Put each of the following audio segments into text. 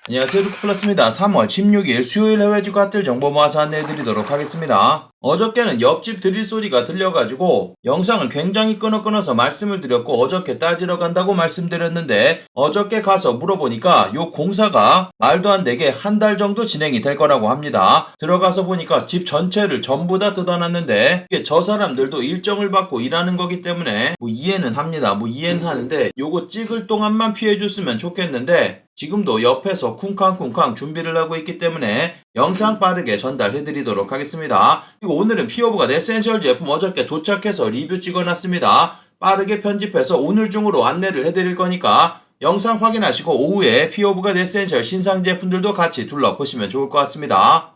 안녕하세요, 루크플러스입니다. 3월 16일 수요일 해외 주가들 정보 모아서 안내해드리도록 하겠습니다. 어저께는 옆집 드릴 소리가 들려가지고 영상을 굉장히 끊어서 말씀을 드렸고 어저께 따지러 간다고 말씀드렸는데 어저께 가서 물어보니까 요 공사가 말도 안 되게 한 달 정도 진행이 될 거라고 합니다. 들어가서 보니까 집 전체를 전부 다 뜯어놨는데 이게 저 사람들도 일정을 받고 일하는 거기 때문에 뭐 이해는 합니다. 뭐 이해는 하는데 요거 찍을 동안만 피해줬으면 좋겠는데 지금도 옆에서 쿵쾅쿵쾅 준비를 하고 있기 때문에 영상 빠르게 전달해드리도록 하겠습니다. 그리고 오늘은 피오브가 에센셜 제품 어저께 도착해서 리뷰 찍어놨습니다. 빠르게 편집해서 오늘 중으로 안내를 해드릴 거니까 영상 확인하시고 오후에 피오브가 에센셜 신상 제품들도 같이 둘러보시면 좋을 것 같습니다.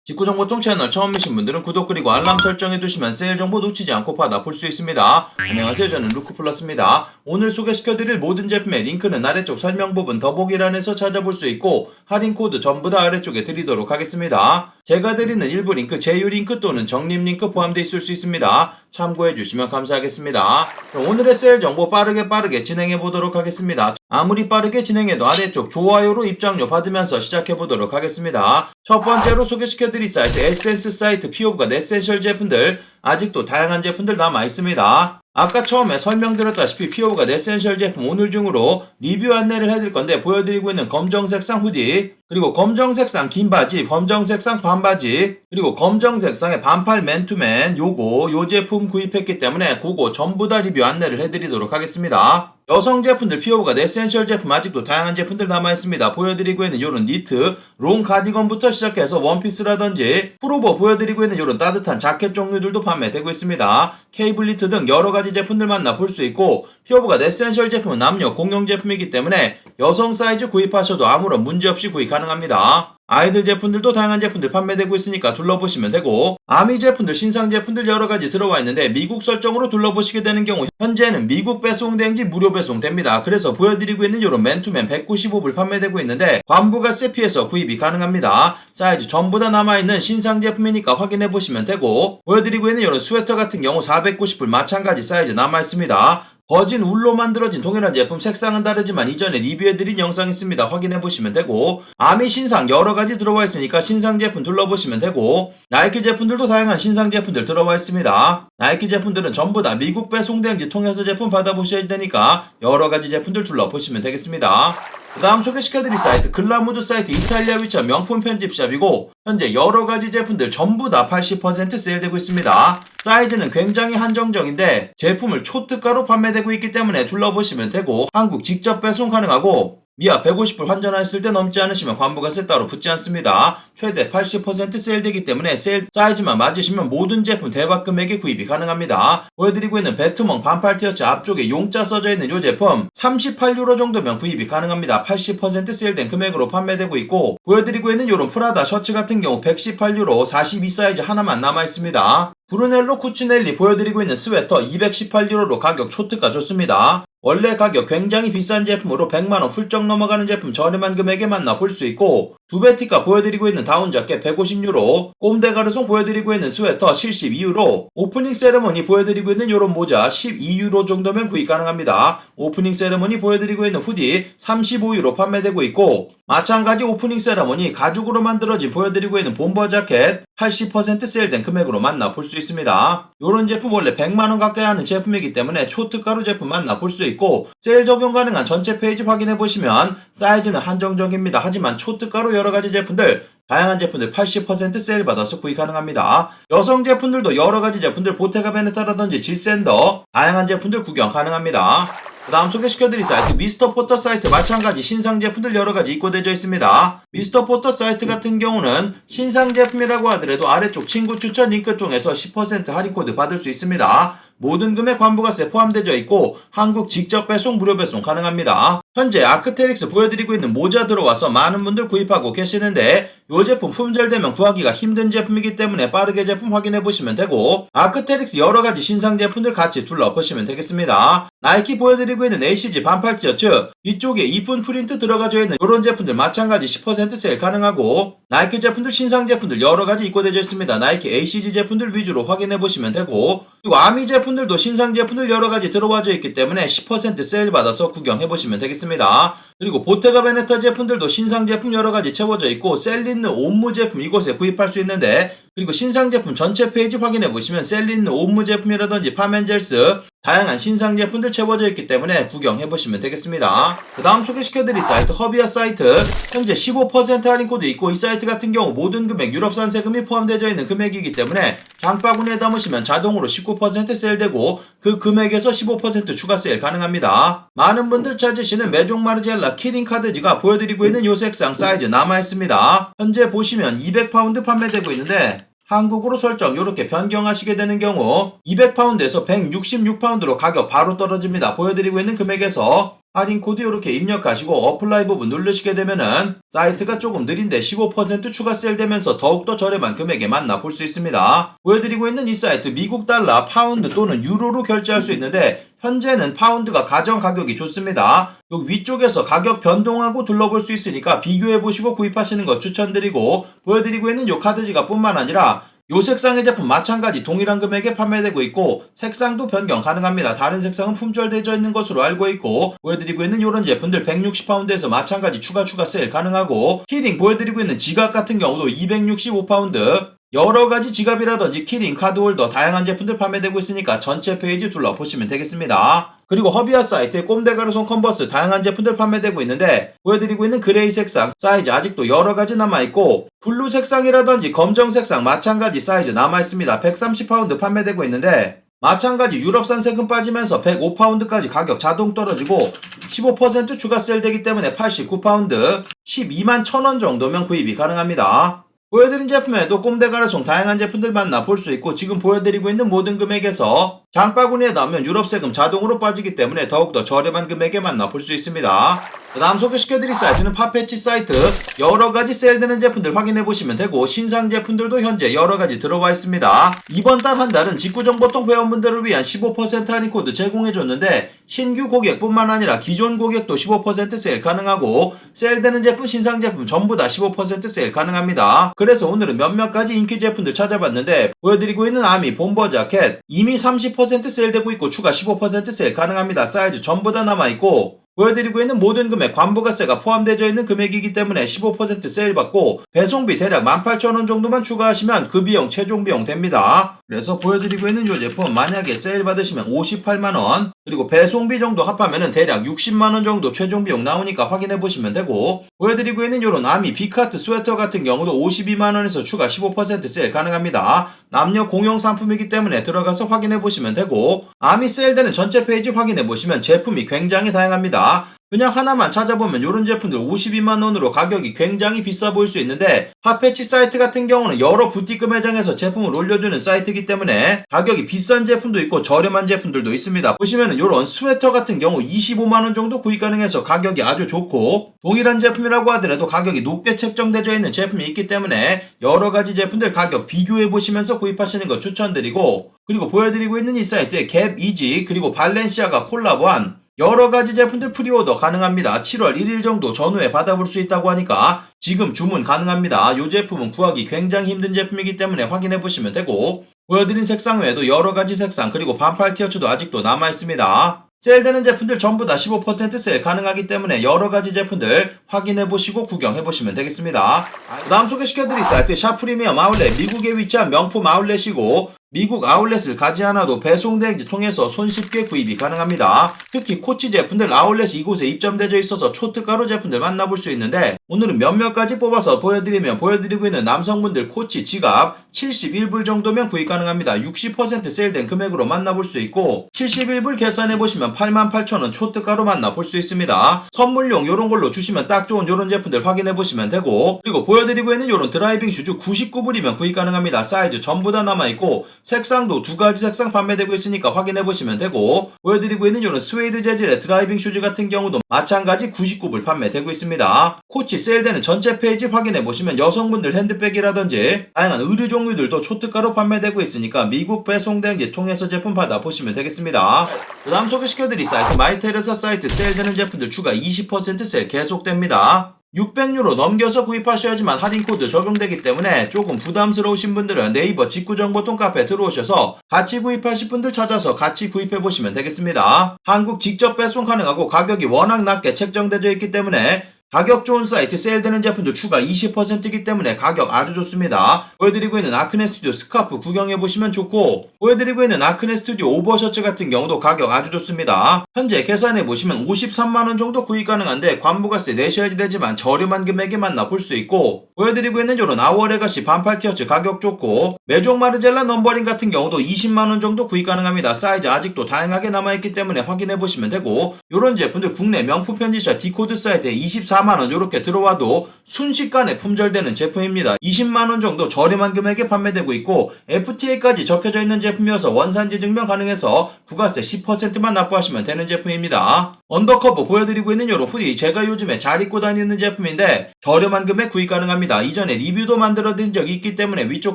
직구정보통 채널 처음이신 분들은 구독 그리고 알람 설정해두시면 세일 정보 놓치지 않고 받아볼 수 있습니다. 안녕하세요, 저는 루크플러스입니다. 오늘 소개시켜드릴 모든 제품의 링크는 아래쪽 설명 부분 더보기란에서 찾아볼 수 있고 할인 코드 전부 다 아래쪽에 드리도록 하겠습니다. 제가 드리는 일부 링크, 제휴 링크 또는 적립 링크 포함되어 있을 수 있습니다. 참고해주시면 감사하겠습니다. 오늘의 세일 정보 빠르게 진행해보도록 하겠습니다. 아무리 빠르게 진행해도 아래쪽 좋아요로 입장료 받으면서 시작해보도록 하겠습니다. 첫 번째로 소개시켜드릴 사이트 에센스 사이트 피오브가 에센셜 제품들 아직도 다양한 제품들 남아있습니다. 아까 처음에 설명드렸다시피 피오브가 에센셜 제품 오늘 중으로 리뷰 안내를 해드릴 건데 보여드리고 있는 검정색상 후디 그리고 검정색상 긴 바지, 검정색상 반바지 그리고 검정색상의 반팔 맨투맨 요 제품 구입했기 때문에 그거 전부 다 리뷰 안내를 해드리도록 하겠습니다. 여성 제품들 피오브가 에센셜 제품 아직도 다양한 제품들 남아있습니다. 보여드리고 있는 요런 니트, 롱 가디건부터 시작해서 원피스라든지 풀오버 보여드리고 있는 요런 따뜻한 자켓 종류들도 판매되고 있습니다. 케이블 니트 등 여러가지 제품들 만나볼 수 있고 피오브가 에센셜 제품은 남녀 공용 제품이기 때문에 여성 사이즈 구입하셔도 아무런 문제없이 구입 가능합니다. 아이들 제품들도 다양한 제품들 판매되고 있으니까 둘러보시면 되고 아미 제품들 신상 제품들 여러가지 들어와 있는데 미국 설정으로 둘러보시게 되는 경우 현재는 미국 배송 대행지 무료 배송됩니다. 그래서 보여드리고 있는 요런 맨투맨 195불 판매되고 있는데 관부가 세피에서 구입이 가능합니다. 사이즈 전부 다 남아있는 신상 제품이니까 확인해보시면 되고 보여드리고 있는 요런 스웨터 같은 경우 490불 마찬가지 사이즈 남아있습니다. 버진 울로 만들어진 동일한 제품 색상은 다르지만 이전에 리뷰해드린 영상 있습니다. 확인해보시면 되고 아미 신상 여러가지 들어와 있으니까 신상 제품 둘러보시면 되고 나이키 제품들도 다양한 신상 제품들 들어와 있습니다. 나이키 제품들은 전부 다 미국 배송 대행지 통해서 제품 받아보셔야 되니까 여러가지 제품들 둘러보시면 되겠습니다. 그 다음 소개시켜드릴 사이트 글라무드 사이트 이탈리아 위치한 명품 편집샵이고 현재 여러가지 제품들 전부 다 80% 세일되고 있습니다. 사이즈는 굉장히 한정적인데 제품을 초특가로 판매되고 있기 때문에 둘러보시면 되고 한국 직접 배송 가능하고 미아 150불 환전하였을 때 넘지 않으시면 관부가세 따로 붙지 않습니다. 최대 80% 세일되기 때문에 세일 사이즈만 맞으시면 모든 제품 대박 금액에 구입이 가능합니다. 보여드리고 있는 배트멍 반팔 티셔츠 앞쪽에 용자 써져 있는 이 제품 38유로 정도면 구입이 가능합니다. 80% 세일된 금액으로 판매되고 있고 보여드리고 있는 이런 프라다 셔츠 같은 경우 118유로 42 사이즈 하나만 남아있습니다. 브루넬로 쿠치넬리 보여드리고 있는 스웨터 218유로로 가격 초특가 좋습니다. 원래 가격 굉장히 비싼 제품으로 100만원 훌쩍 넘어가는 제품 저렴한 금액에 만나볼 수 있고 두베티카 보여드리고 있는 다운자켓 150유로 꼼데 가르송 보여드리고 있는 스웨터 72유로 오프닝 세레머니 보여드리고 있는 요런 모자 12유로 정도면 구입 가능합니다. 오프닝 세레머니 보여드리고 있는 후디 35유로 판매되고 있고 마찬가지 오프닝 세레머니 가죽으로 만들어진 보여드리고 있는 bomber 자켓 80% 세일된 금액으로 만나볼 수 있습니다. 요런 제품 원래 100만원 가까이 하는 제품이기 때문에 초특가로 제품 만나볼 수 있고 세일 적용 가능한 전체 페이지 확인해보시면 사이즈는 한정적입니다. 하지만 초특가로 여러가지 제품들 다양한 제품들 80% 세일 받아서 구입 가능합니다. 여성 제품들도 여러가지 제품들 보테가 베네타라든지 질샌더 다양한 제품들 구경 가능합니다. 그 다음 소개시켜드릴 사이트 미스터 포터 사이트 마찬가지 신상 제품들 여러가지 입고되어 있습니다. 미스터 포터 사이트 같은 경우는 신상 제품이라고 하더라도 아래쪽 친구 추천 링크 통해서 10% 할인 코드 받을 수 있습니다. 모든 금액 관부가세 포함되어 있고 한국 직접 배송 무료 배송 가능합니다. 현재 아크테릭스 보여드리고 있는 모자 들어와서 많은 분들 구입하고 계시는데 이 제품 품절되면 구하기가 힘든 제품이기 때문에 빠르게 제품 확인해보시면 되고 아크테릭스 여러가지 신상 제품들 같이 둘러보시면 되겠습니다. 나이키 보여드리고 있는 ACG 반팔 티셔츠 이쪽에 이쁜 프린트 들어가져 있는 이런 제품들 마찬가지 10% 세일 가능하고 나이키 제품들 신상 제품들 여러가지 입고되어 있습니다. 나이키 ACG 제품들 위주로 확인해보시면 되고 그리고 아미 제품 제품들도 신상 제품들 여러가지 들어와져 있기 때문에 10% 세일 받아서 구경해보시면 되겠습니다. 그리고 보테가 베네타 제품들도 신상 제품 여러가지 채워져 있고 셀린느 옴무 제품 이곳에 구입할 수 있는데, 그리고 신상 제품 전체 페이지 확인해보시면 셀린느 옴무 제품이라든지 파멘젤스 다양한 신상 제품들 채워져 있기 때문에 구경해보시면 되겠습니다. 그 다음 소개시켜드릴 사이트 허비아 사이트, 현재 15% 할인 코드 있고 이 사이트 같은 경우 모든 금액 유럽산 세금이 포함되어 있는 금액이기 때문에 장바구니에 담으시면 자동으로 19% 세일되고 그 금액에서 15% 추가 세일 가능합니다. 많은 분들 찾으시는 메종 마르젤라 키링 카드지가 보여드리고 있는 요 색상 사이즈 남아있습니다. 현재 보시면 200파운드 판매되고 있는데 한국으로 설정 이렇게 변경하시게 되는 경우 200파운드에서 166파운드로 가격 바로 떨어집니다. 보여드리고 있는 금액에서 할인 코드 이렇게 입력하시고 어플라이 부분 누르시게 되면은 사이트가 조금 느린데 15% 추가 세일되면서 더욱더 저렴한 금액에 만나볼 수 있습니다. 보여드리고 있는 이 사이트 미국 달러, 파운드 또는 유로로 결제할 수 있는데 현재는 파운드가 가정 가격이 좋습니다. 여기 위쪽에서 가격 변동하고 둘러볼 수 있으니까 비교해보시고 구입하시는 거 추천드리고, 보여드리고 있는 요 카드지가 뿐만 아니라 요 색상의 제품 마찬가지 동일한 금액에 판매되고 있고 색상도 변경 가능합니다. 다른 색상은 품절되어 있는 것으로 알고 있고, 보여드리고 있는 요런 제품들 160파운드에서 마찬가지 추가 세일 가능하고, 키링 보여드리고 있는 지갑 같은 경우도 265파운드 여러가지 지갑이라든지 키링, 카드홀더 다양한 제품들 판매되고 있으니까 전체 페이지 둘러보시면 되겠습니다. 그리고 허비아 사이트에 꼼데가르손 컨버스 다양한 제품들 판매되고 있는데 보여드리고 있는 그레이 색상 사이즈 아직도 여러가지 남아있고, 블루 색상이라든지 검정 색상 마찬가지 사이즈 남아있습니다. 130파운드 판매되고 있는데 마찬가지 유럽산 세금 빠지면서 105파운드까지 가격 자동 떨어지고 15% 추가 세일되기 때문에 89파운드 12만 1,000원 정도면 구입이 가능합니다. 보여드린 제품에도 꼼데가르송 다양한 제품들 만나볼 수 있고, 지금 보여드리고 있는 모든 금액에서 장바구니에 넣으면 유럽 세금 자동으로 빠지기 때문에 더욱더 저렴한 금액에 만나볼 수 있습니다. 그 다음 소개시켜드릴 사이트는 파페치 사이트, 여러가지 세일되는 제품들 확인해보시면 되고 신상 제품들도 현재 여러가지 들어와 있습니다. 이번 달 한 달은 직구정보통 회원분들을 위한 15% 할인 코드 제공해줬는데 신규 고객뿐만 아니라 기존 고객도 15% 세일 가능하고 세일되는 제품, 신상 제품 전부 다 15% 세일 가능합니다. 그래서 오늘은 몇몇 가지 인기 제품들 찾아봤는데 보여드리고 있는 아미 봄버 자켓 이미 30% 세일되고 있고 추가 15% 세일 가능합니다. 사이즈 전부 다 남아있고 보여드리고 있는 모든 금액 관부가세가 포함되어 있는 금액이기 때문에 15% 세일 받고 배송비 대략 18,000원 정도만 추가하시면 그 비용 최종 비용 됩니다. 그래서 보여드리고 있는 이 제품 만약에 세일 받으시면 58만원, 그리고 배송비 정도 합하면 대략 60만원 정도 최종 비용 나오니까 확인해보시면 되고, 보여드리고 있는 이런 아미 비카트 스웨터 같은 경우도 52만원에서 추가 15% 세일 가능합니다. 남녀 공용 상품이기 때문에 들어가서 확인해보시면 되고, 아미 세일되는 전체 페이지 확인해보시면 제품이 굉장히 다양합니다. 그냥 하나만 찾아보면 이런 제품들 52만원으로 가격이 굉장히 비싸 보일 수 있는데 핫패치 사이트 같은 경우는 여러 부티크 매장에서 제품을 올려주는 사이트이기 때문에 가격이 비싼 제품도 있고 저렴한 제품들도 있습니다. 보시면은 이런 스웨터 같은 경우 25만원 정도 구입 가능해서 가격이 아주 좋고, 동일한 제품이라고 하더라도 가격이 높게 책정되어 있는 제품이 있기 때문에 여러가지 제품들 가격 비교해보시면서 구입하시는 거 추천드리고, 그리고 보여드리고 있는 이 사이트에 갭 이지 그리고 발렌시아가 콜라보한 여러가지 제품들 프리오더 가능합니다. 7월 1일 정도 전후에 받아볼 수 있다고 하니까 지금 주문 가능합니다. 이 제품은 구하기 굉장히 힘든 제품이기 때문에 확인해보시면 되고, 보여드린 색상 외에도 여러가지 색상 그리고 반팔 티셔츠도 아직도 남아있습니다. 세일되는 제품들 전부 다 15% 세일 가능하기 때문에 여러가지 제품들 확인해보시고 구경해보시면 되겠습니다. 그 다음 소개시켜드릴 사이트 샤프리미엄 아울렛, 미국에 위치한 명품 아울렛이고 미국 아울렛을 가지 않아도 배송 대행지 통해서 손쉽게 구입이 가능합니다. 특히 코치 제품들 아울렛이 이곳에 입점되어 있어서 초특가로 제품들 만나볼 수 있는데 오늘은 몇몇 가지 뽑아서 보여드리고 있는 남성분들 코치 지갑 71불 정도면 구입 가능합니다. 60% 세일된 금액으로 만나볼 수 있고 71불 계산해보시면 88,000원 초특가로 만나볼 수 있습니다. 선물용 요런 걸로 주시면 딱 좋은 요런 제품들 확인해보시면 되고, 그리고 보여드리고 있는 요런 드라이빙 슈즈 99불이면 구입 가능합니다. 사이즈 전부 다 남아있고 색상도 두 가지 색상 판매되고 있으니까 확인해보시면 되고, 보여드리고 있는 이런 스웨이드 재질의 드라이빙 슈즈 같은 경우도 마찬가지 99불 판매되고 있습니다. 코치 세일되는 전체 페이지 확인해보시면 여성분들 핸드백이라든지 다양한 의류 종류들도 초특가로 판매되고 있으니까 미국 배송 대행지 통해서 제품 받아보시면 되겠습니다. 그 다음 소개시켜드릴 사이트 마이테레사 사이트 세일되는 제품들 추가 20% 세일 계속됩니다. 600유로 넘겨서 구입하셔야지만 할인코드 적용되기 때문에 조금 부담스러우신 분들은 네이버 직구정보통 카페 들어오셔서 같이 구입하실 분들 찾아서 같이 구입해보시면 되겠습니다. 한국 직접 배송 가능하고 가격이 워낙 낮게 책정되어 있기 때문에 가격 좋은 사이트 세일되는 제품도 추가 20%이기 때문에 가격 아주 좋습니다. 보여드리고 있는 아크네 스튜디오 스카프 구경해보시면 좋고, 보여드리고 있는 아크네 스튜디오 오버셔츠 같은 경우도 가격 아주 좋습니다. 현재 계산해보시면 53만원 정도 구입 가능한데 관부가세 내셔야 되지만 저렴한 금액에 만나볼 수 있고, 보여드리고 있는 요런 아워레가시 반팔 티셔츠 가격 좋고, 메종 마르젤라 넘버링 같은 경우도 20만원 정도 구입 가능합니다. 사이즈 아직도 다양하게 남아있기 때문에 확인해보시면 되고, 요런 제품들 국내 명품 편지샵 디코드 사이트에 24만원 요렇게 들어와도 순식간에 품절되는 제품입니다. 20만원 정도 저렴한 금액에 판매되고 있고 FTA까지 적혀져 있는 제품이어서 원산지 증명 가능해서 부가세 10%만 납부하시면 되는 제품입니다. 언더커버 보여드리고 있는 요런 후디 제가 요즘에 잘 입고 다니는 제품인데 저렴한 금액 구입 가능합니다. 이전에 리뷰도 만들어드린 적이 있기 때문에 위쪽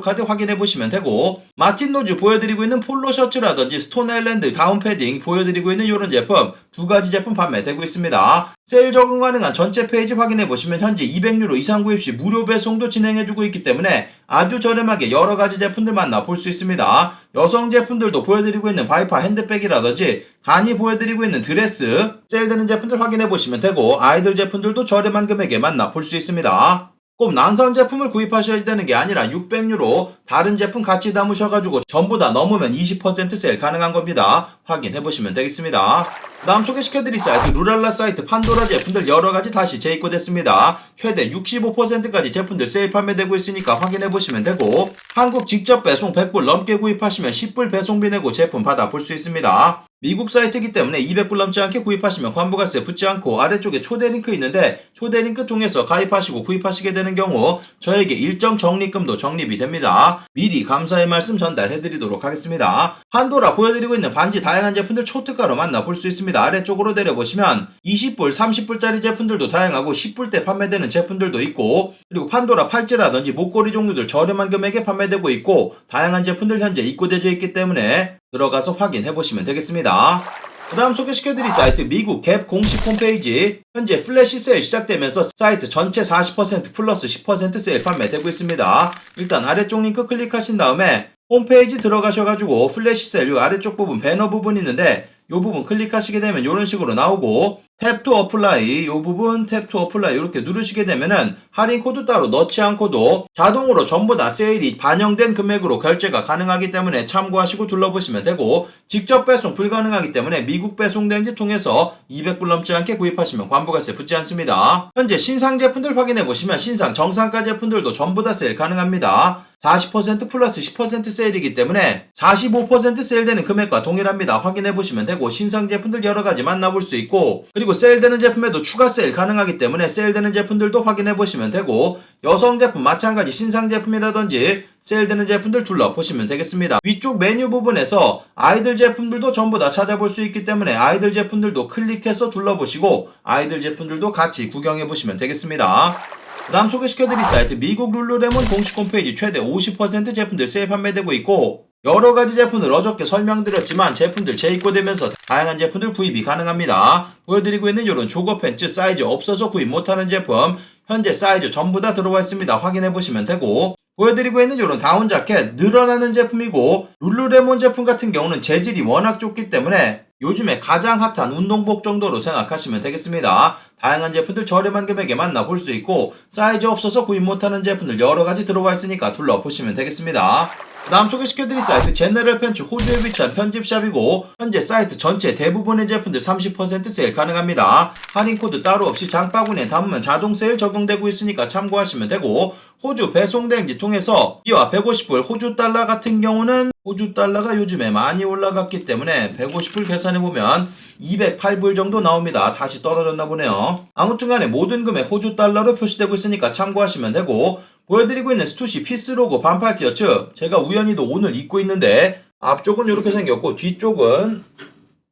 카드 확인해보시면 되고, 마틴 노즈 보여드리고 있는 폴로 셔츠라든지 스톤 아일랜드 다운 패딩 보여드리고 있는 요런 제품 두 가지 제품 판매되고 있습니다. 세일 적용 가능한 전체 페이지 확인해보시면 현재 200유로 이상 구입 시 무료 배송도 진행해주고 있기 때문에 아주 저렴하게 여러가지 제품들 만나볼 수 있습니다. 여성 제품들도 보여드리고 있는 바이파 핸드백이라든지 간이 보여드리고 있는 드레스 세일되는 제품들 확인해보시면 되고, 아이들 제품들도 저렴한 금액에 만나볼 수 있습니다. 꼭 남성 제품을 구입하셔야 되는 게 아니라 600유로 다른 제품 같이 담으셔가지고 전부 다 넘으면 20% 세일 가능한 겁니다. 확인해보시면 되겠습니다. 다음 소개시켜드릴 사이트 루랄라 사이트 판도라 제품들 여러가지 다시 재입고됐습니다. 최대 65%까지 제품들 세일 판매되고 있으니까 확인해보시면 되고, 한국 직접 배송 100불 넘게 구입하시면 10불 배송비 내고 제품 받아볼 수 있습니다. 미국 사이트이기 때문에 200불 넘지 않게 구입하시면 관부가세 붙지 않고 아래쪽에 초대 링크 있는데 초대 링크 통해서 가입하시고 구입하시게 되는 경우 저에게 일정 적립금도 적립이 됩니다. 미리 감사의 말씀 전달해드리도록 하겠습니다. 판도라 보여드리고 있는 반지 다양한 제품들 초특가로 만나볼 수 있습니다. 아래쪽으로 내려보시면 20불, 30불짜리 제품들도 다양하고 10불대 판매되는 제품들도 있고, 그리고 판도라 팔찌라든지 목걸이 종류들 저렴한 금액에 판매되고 있고 다양한 제품들 현재 입고되어 있기 때문에 들어가서 확인해보시면 되겠습니다. 그 다음 소개시켜드릴 사이트 미국 갭 공식 홈페이지 현재 플래시 세일 시작되면서 사이트 전체 40% 플러스 10% 세일 판매되고 있습니다. 일단 아래쪽 링크 클릭하신 다음에 홈페이지 들어가셔가지고 플래시 세일 요 아래쪽 부분 배너 부분 있는데 요 부분 클릭하시게 되면 이런 식으로 나오고, 탭 투 어플라이 요 부분 탭 투 어플라이 이렇게 누르시게 되면은 할인 코드 따로 넣지 않고도 자동으로 전부 다 세일이 반영된 금액으로 결제가 가능하기 때문에 참고하시고 둘러보시면 되고, 직접 배송 불가능하기 때문에 미국 배송 대행지 통해서 200불 넘지 않게 구입하시면 관부가세 붙지 않습니다. 현재 신상 제품들 확인해보시면 신상 정상가 제품들도 전부 다 세일 가능합니다. 40% 플러스 10% 세일이기 때문에 45% 세일되는 금액과 동일합니다. 확인해보시면 되고 신상 제품들 여러가지 만나볼 수 있고, 그리고 세일되는 제품에도 추가 세일 가능하기 때문에 세일되는 제품들도 확인해보시면 되고, 여성 제품 마찬가지 신상 제품이라든지 세일되는 제품들 둘러보시면 되겠습니다. 위쪽 메뉴 부분에서 아이들 제품들도 전부 다 찾아볼 수 있기 때문에 아이들 제품들도 클릭해서 둘러보시고 아이들 제품들도 같이 구경해보시면 되겠습니다. 그 다음 소개시켜드릴 사이트 미국 룰루레몬 공식 홈페이지 최대 50% 제품들 세일 판매되고 있고, 여러가지 제품을 어저께 설명드렸지만 제품들 재입고되면서 다양한 제품들 구입이 가능합니다. 보여드리고 있는 이런 조거 팬츠 사이즈 없어서 구입 못하는 제품 현재 사이즈 전부 다 들어와 있습니다. 확인해보시면 되고, 보여드리고 있는 이런 다운 자켓 늘어나는 제품이고, 룰루레몬 제품 같은 경우는 재질이 워낙 좋기 때문에 요즘에 가장 핫한 운동복 정도로 생각하시면 되겠습니다. 다양한 제품들 저렴한 금액에 만나볼 수 있고, 사이즈 없어서 구입 못하는 제품들 여러가지 들어와 있으니까 둘러보시면 되겠습니다. 그 다음 소개시켜드릴 사이트 제너럴 팬츠 호주에 위치한 편집샵이고, 현재 사이트 전체 대부분의 제품들 30% 세일 가능합니다. 할인코드 따로 없이 장바구니에 담으면 자동 세일 적용되고 있으니까 참고하시면 되고, 호주 배송 대행지 통해서 이와 150불 호주 달러 같은 경우는 호주 달러가 요즘에 많이 올라갔기 때문에 150불 계산해보면 208불 정도 나옵니다. 다시 떨어졌나 보네요. 아무튼간에 모든 금액 호주 달러로 표시되고 있으니까 참고하시면 되고, 보여드리고 있는 스투시 피스 로고 반팔 티셔츠 제가 우연히도 오늘 입고 있는데 앞쪽은 이렇게 생겼고 뒤쪽은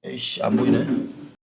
에이씨 안 보이네.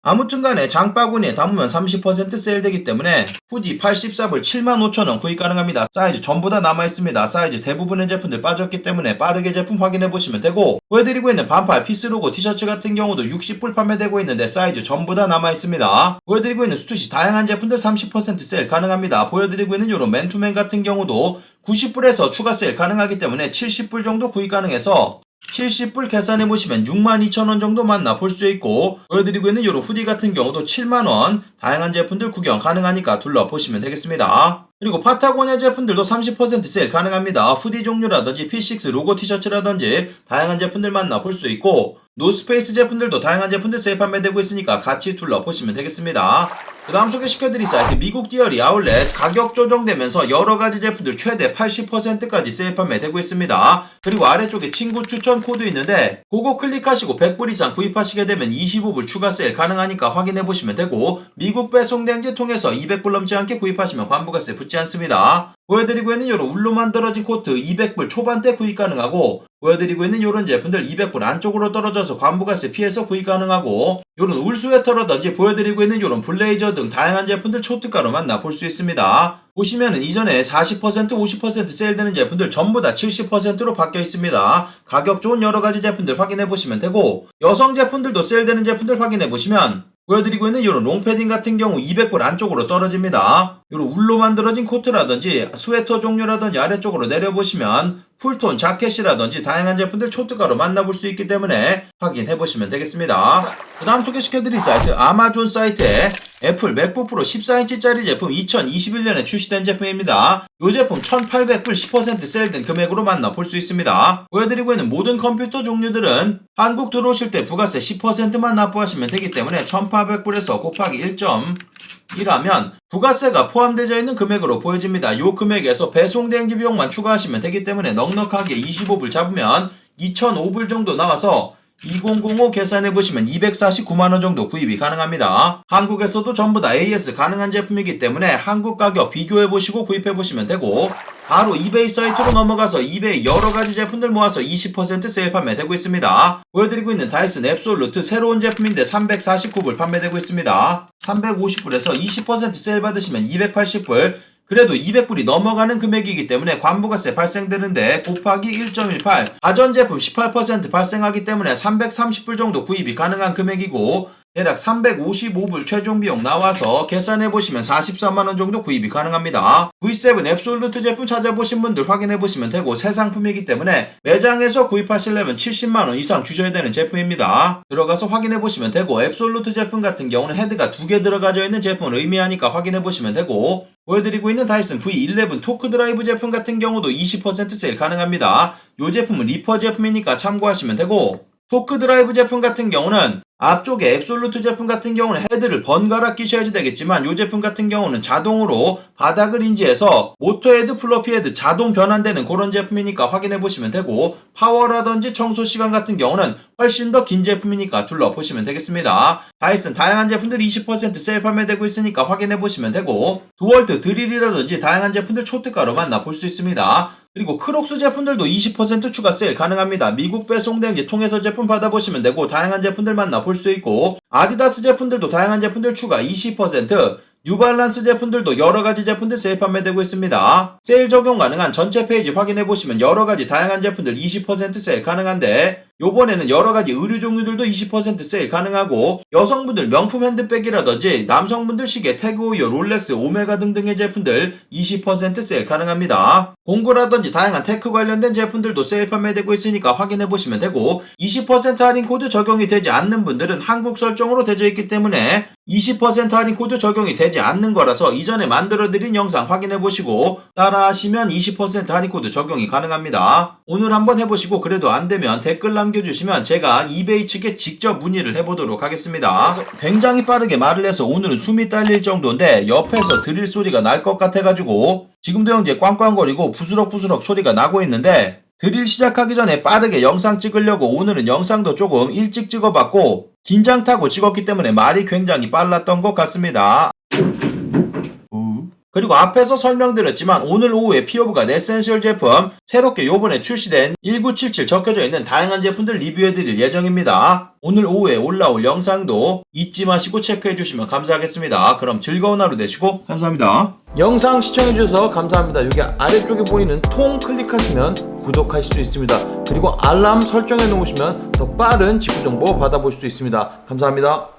아무튼간에 장바구니에 담으면 30% 세일되기 때문에 후디 84불 75,000원 구입 가능합니다. 사이즈 전부 다 남아있습니다. 사이즈 대부분의 제품들 빠졌기 때문에 빠르게 제품 확인해보시면 되고, 보여드리고 있는 반팔 피스로고 티셔츠 같은 경우도 60불 판매되고 있는데 사이즈 전부 다 남아있습니다. 보여드리고 있는 수트시 다양한 제품들 30% 세일 가능합니다. 보여드리고 있는 요런 맨투맨 같은 경우도 90불에서 추가 세일 가능하기 때문에 70불 정도 구입 가능해서 70불 계산해보시면 62,000원 정도 만나볼 수 있고, 보여드리고 있는 요런 후디 같은 경우도 7만원 다양한 제품들 구경 가능하니까 둘러보시면 되겠습니다. 그리고 파타고니아 제품들도 30% 세일 가능합니다. 후디 종류라든지 P6 로고 티셔츠라든지 다양한 제품들 만나볼 수 있고, 노스페이스 제품들도 다양한 제품들 세일 판매되고 있으니까 같이 둘러보시면 되겠습니다. 그 다음 소개시켜드릴 사이트 미국 디어리 아울렛, 가격 조정되면서 여러가지 제품들 최대 80%까지 세일 판매되고 있습니다. 그리고 아래쪽에 친구 추천 코드 있는데 그거 클릭하시고 100불 이상 구입하시게 되면 25불 추가 세일 가능하니까 확인해보시면 되고, 미국 배송 대행지 통해서 200불 넘지 않게 구입하시면 관부가세 붙지 않습니다. 보여드리고 있는 요런 울로 만들어진 코트 200불 초반대 구입 가능하고, 보여드리고 있는 요런 제품들 200불 안쪽으로 떨어져서 관부가세 피해서 구입 가능하고, 요런 울 스웨터라든지 보여드리고 있는 요런 블레이저 등 다양한 제품들 초특가로 만나볼 수 있습니다. 보시면은 이전에 40% 50% 세일되는 제품들 전부 다 70%로 바뀌어 있습니다. 가격 좋은 여러가지 제품들 확인해 보시면 되고, 여성 제품들도 세일되는 제품들 확인해 보시면 보여드리고 있는 이런 롱패딩 같은 경우 200불 안쪽으로 떨어집니다. 이런 울로 만들어진 코트라든지 스웨터 종류라든지 아래쪽으로 내려보시면 풀톤 자켓이라든지 다양한 제품들 초특가로 만나볼 수 있기 때문에 확인해보시면 되겠습니다. 그 다음 소개시켜드릴 사이트 아마존 사이트에 애플 맥북 프로 14인치짜리 제품 2021년에 출시된 제품입니다. 이 제품 1800불 10% 세일된 금액으로 만나볼 수 있습니다. 보여드리고 있는 모든 컴퓨터 종류들은 한국 들어오실 때 부가세 10%만 납부하시면 되기 때문에 1800불에서 곱하기 1.1하면 부가세가 포함되어 있는 금액으로 보여집니다. 이 금액에서 배송 대행지 비용만 추가하시면 되기 때문에 넉넉하게 25불 잡으면 2005불 정도 나와서 2005 계산해보시면 249만원 정도 구입이 가능합니다. 한국에서도 전부 다 AS 가능한 제품이기 때문에 한국 가격 비교해보시고 구입해보시면 되고, 바로 이베이 사이트로 넘어가서 이베이 여러가지 제품들 모아서 20% 세일 판매되고 있습니다. 보여드리고 있는 다이슨 앱솔루트 새로운 제품인데 349불 판매되고 있습니다. 350불에서 20% 세일 받으시면 280불, 그래도 200불이 넘어가는 금액이기 때문에 관부가세 발생되는데 곱하기 1.18, 가전제품 18% 발생하기 때문에 330불 정도 구입이 가능한 금액이고, 대략 355불 최종 비용 나와서 계산해보시면 44만원 정도 구입이 가능합니다. V7 앱솔루트 제품 찾아보신 분들 확인해보시면 되고, 새 상품이기 때문에 매장에서 구입하시려면 70만원 이상 주셔야 되는 제품입니다. 들어가서 확인해보시면 되고, 앱솔루트 제품 같은 경우는 헤드가 2개 들어가져 있는 제품을 의미하니까 확인해보시면 되고, 보여드리고 있는 다이슨 V11 토크 드라이브 제품 같은 경우도 20% 세일 가능합니다. 이 제품은 리퍼 제품이니까 참고하시면 되고, 토크 드라이브 제품 같은 경우는 앞쪽에 앱솔루트 제품 같은 경우는 헤드를 번갈아 끼셔야지 되겠지만, 이 제품 같은 경우는 자동으로 바닥을 인지해서 모터헤드, 플로피헤드 자동 변환되는 그런 제품이니까 확인해보시면 되고, 파워라든지 청소 시간 같은 경우는 훨씬 더 긴 제품이니까 둘러보시면 되겠습니다. 다이슨 다양한 제품들 20% 세일 판매되고 있으니까 확인해보시면 되고, 두월트 드릴이라든지 다양한 제품들 초특가로 만나볼 수 있습니다. 그리고 크록스 제품들도 20% 추가 세일 가능합니다. 미국 배송 대행지 통해서 제품 받아보시면 되고, 다양한 제품들 만나볼 수 있고, 아디다스 제품들도 다양한 제품들 추가 20%, 뉴발란스 제품들도 여러가지 제품들 세일 판매되고 있습니다. 세일 적용 가능한 전체 페이지 확인해보시면 여러가지 다양한 제품들 20% 세일 가능한데, 요번에는 여러가지 의류 종류들도 20% 세일 가능하고, 여성분들 명품 핸드백이라든지 남성분들 시계 태그오이어, 롤렉스, 오메가 등등의 제품들 20% 세일 가능합니다. 공구라든지 다양한 테크 관련된 제품들도 세일 판매되고 있으니까 확인해보시면 되고, 20% 할인 코드 적용이 되지 않는 분들은 한국 설정으로 되어 있기 때문에 20% 할인 코드 적용이 되지 않는 거라서 이전에 만들어드린 영상 확인해보시고 따라하시면 20% 할인 코드 적용이 가능합니다. 오늘 한번 해보시고 그래도 안되면 댓글 남겨주시면 제가 이베이 측에 직접 문의를 해보도록 하겠습니다. 굉장히 빠르게 말을 해서 오늘은 숨이 딸릴 정도인데 옆에서 드릴 소리가 날 것 같아가지고 지금도 현재 꽝꽝거리고 부스럭부스럭 소리가 나고 있는데, 드릴 시작하기 전에 빠르게 영상 찍으려고 오늘은 영상도 조금 일찍 찍어봤고 긴장 타고 찍었기 때문에 말이 굉장히 빨랐던 것 같습니다. 그리고 앞에서 설명드렸지만 오늘 오후에 피오브가 에센셜 제품 새롭게 요번에 출시된 1977 적혀져 있는 다양한 제품들 리뷰해드릴 예정입니다. 오늘 오후에 올라올 영상도 잊지 마시고 체크해주시면 감사하겠습니다. 그럼 즐거운 하루 되시고 감사합니다. 영상 시청해주셔서 감사합니다. 여기 아래쪽에 보이는 통 클릭하시면 구독하실 수 있습니다. 그리고 알람 설정해 놓으시면 더 빠른 직구 정보 받아볼 수 있습니다. 감사합니다.